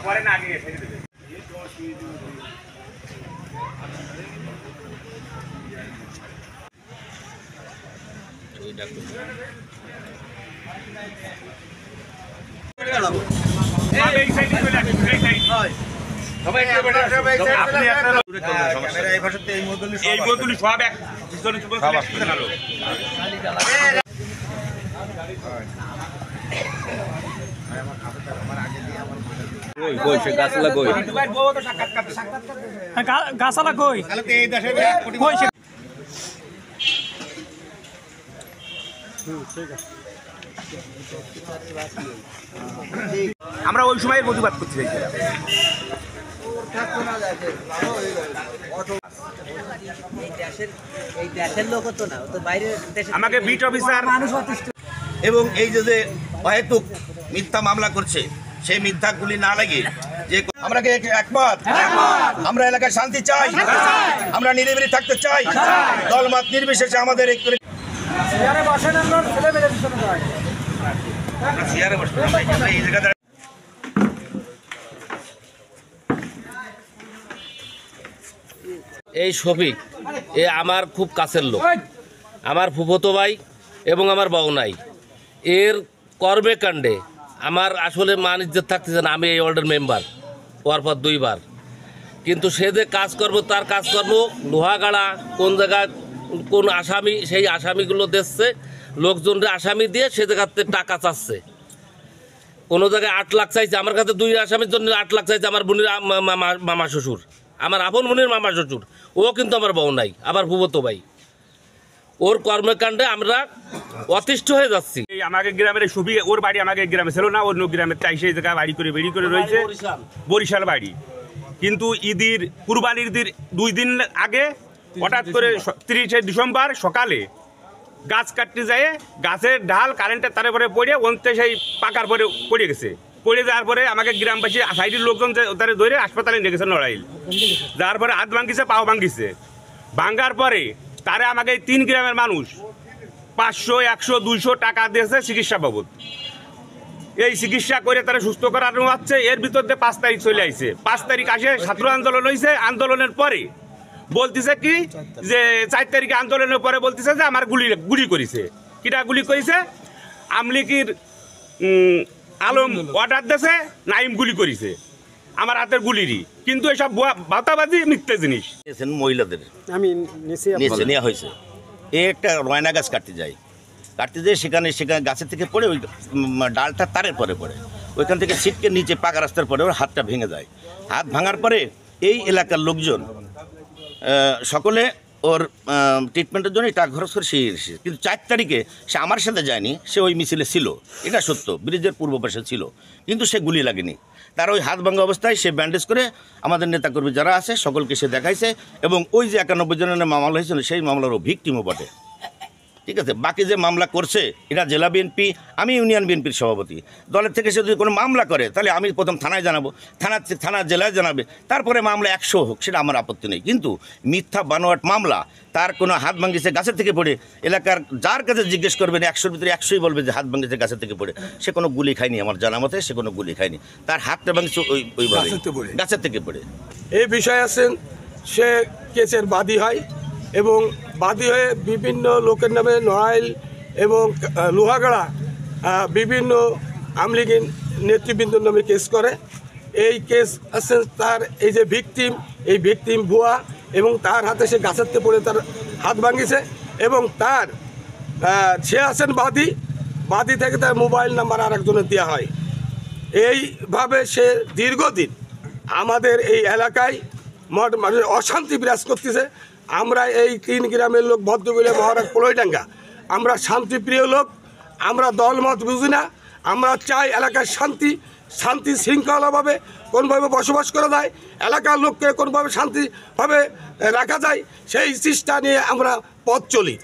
পরে না আগে গাছালা কই আমরা ওই সময় প্রতিবাদ করতে চাইছিলাম। আমাকে বিট অফিসার এবং এই যে অহেতুক মিথ্যা মামলা করছে সেই মিথ্যাগুলি না লাগে যে আমরা একমত, আমরা এলাকায় শান্তি চাই, আমরা নিরিবিলি থাকতে চাই, দলমত নির্বিশেষে আমাদের এই শফিক এ আমার খুব কাছের লোক, আমার ফুফতো ভাই এবং আমার বাউনাই। এর কর্মে কাণ্ডে আমার আসলে মান ইজ্জত থাকতেছে না। আমি এই ওয়ার্ডের মেম্বার পরপর 2 বার, কিন্তু সে যে কাজ করবো তার কাজ করবো লোহাগাড়া কোন জায়গায় কোন আসামি, সেই আসামিগুলো দিচ্ছে লোকজনরে আসামি দিয়ে সে জায়গাতে টাকা চাচ্ছে। কোনো জায়গায় 8 লাখ চাইছে, আমার কাছে 2 আসামির জন্য 8 লাখ চাইছে আমার বোনের মামা শ্বশুর, আমার আপন বোনের মামা শ্বশুর, ও কিন্তু আমার বউ নাই, আবার ফুফতো ভাই। ওর কর্মকাণ্ডে আমরা অতিষ্ঠ হয়ে যাচ্ছি। আমাকে গ্রামের ছবি, ওর বাড়ি আমাকে গ্রামে ছিল না, অন্য গ্রামের তাই সেই জায়গায় বাড়ি করে বেড়ি করে রয়েছে, বরিশাল বাড়ি। কিন্তু ঈদের কুরবানির ঈদের 2 দিন আগে হঠাৎ করে 30শে ডিসেম্বর সকালে গাছ কাটতে যায়, গাছের ঢাল কারেন্টের তারে পরে পড়ে অন্তে সেই পাকার পরে পড়ে গেছে। পড়ে যাওয়ার পরে আমাকে গ্রামবাসী সাইডের লোকজন তারে ধরে হাসপাতালে নিয়ে গেছে নড়াইল। যাওয়ার পরে হাত ভাঙিছে, পাও ভাঙিছে। ভাঙার পরে তারে আমাকে 3 গ্রামের মানুষ 500, 100, 200 টাকা দিয়েছে চিকিৎসা বাবদ। এই চিকিৎসা করে তারা সুস্থ করানো হচ্ছে। এর ভিতর দিয়ে 5 তারিখ চলে আসছে। 5 তারিখ আসে ছাত্র আন্দোলন হয়েছে। আন্দোলনের পরে বলতেছে কি যে 4 তারিখে আন্দোলনের পরে বলতেছে যে আমার গুলি করেছে। কিটা গুলি করেছে? আমলিকির আলম অর্ডার দিয়েছে, নাইম গুলি করেছে আমার হাতের গুলিরই। কিন্তু এসব বাতাবাজি মিথ্যে জিনিস। মহিলাদের আমি নিচে নেওয়া হয়েছে। একটা রয়না গাছ কাটতে যায়, সেখানে গাছের থেকে পড়ে ওই ডালটা তারের পরে পড়ে ওইখান থেকে ছিটকে নিচে পাকা রাস্তার পরে ওর হাতটা ভেঙে যায়। হাত ভাঙার পরে এই এলাকার লোকজন সকলে ওর ট্রিটমেন্টের জন্য টাকা খরচ করে সে এসেছে। কিন্তু 4 তারিখে সে আমার সাথে যায়নি, সে ওই মিছিলে ছিল, এটা সত্য, ব্রিজের পূর্ব পাশে ছিল, কিন্তু সে গুলি লাগেনি। তার ওই হাত ভাঙা অবস্থায় সে ব্যান্ডেজ করে আমাদের নেতাকর্মী যারা আছে সকলকে সে দেখাইছে। এবং ওই যে 91 জনের মামলা হয়েছিল সেই মামলারও ভিকটিমও বটে। ঠিক আছে, বাকি যে মামলা করছে এটা জেলা বিএনপি, আমি ইউনিয়ন বিএনপির সভাপতি। দলের থেকে সে যদি কোনো মামলা করে তাহলে আমি প্রথম থানায় জানাবো, থানা জেলায় জানাবে, তারপরে মামলা 100 হোক, সেটা আমার আপত্তি নেই। কিন্তু মিথ্যা বানোয়াট মামলা, তার কোনো হাত ভাঙিছে গাছের থেকে পড়ে, এলাকার যার কাছে জিজ্ঞেস করবেন 100-র ভিতরে 100ই বলবে যে হাত ভাঙিছে গাছের থেকে পড়ে। সে কোনো গুলি খায়নি, আমার জানা মতে সে কোনো গুলি খায়নি, তার হাতটা ভাঙিছে ওইভাবে গাছের থেকে পড়ে। এই বিষয়ে আছেন সে কেসের বাদী হয় এবং বাদী হয়ে বিভিন্ন লোকের নামে নড়াইল এবং লোহাগাড়া বিভিন্ন আমলিগীর নেতৃবৃন্দর নামে কেস করে। এই কেস আছেন তার এই যে এই ভিকটিম ভুয়া, এবং তার হাতে সে গাছেরতে পড়ে তার হাত ভাঙিছে। এবং তার সে আছেন বাদী থেকে তার মোবাইল নাম্বার আর একজনের দেওয়া হয়। এইভাবে সে দীর্ঘদিন আমাদের এই এলাকায় মানুষের অশান্তি বিরাজ করতেছে। আমরা এই 3 গ্রামের লোক, ভদ্রবিলে, মহারাজ, পলইডাঙ্গা, আমরা শান্তিপ্রিয় লোক, আমরা দলমত বুঝি না। আমরা চাই এলাকার শান্তি শৃঙ্খলাভাবে কোনোভাবে বসবাস করা যায়, এলাকার লোককে কোনোভাবে শান্তিভাবে রাখা যায়, সেই চেষ্টা নিয়ে আমরা পথ চলি।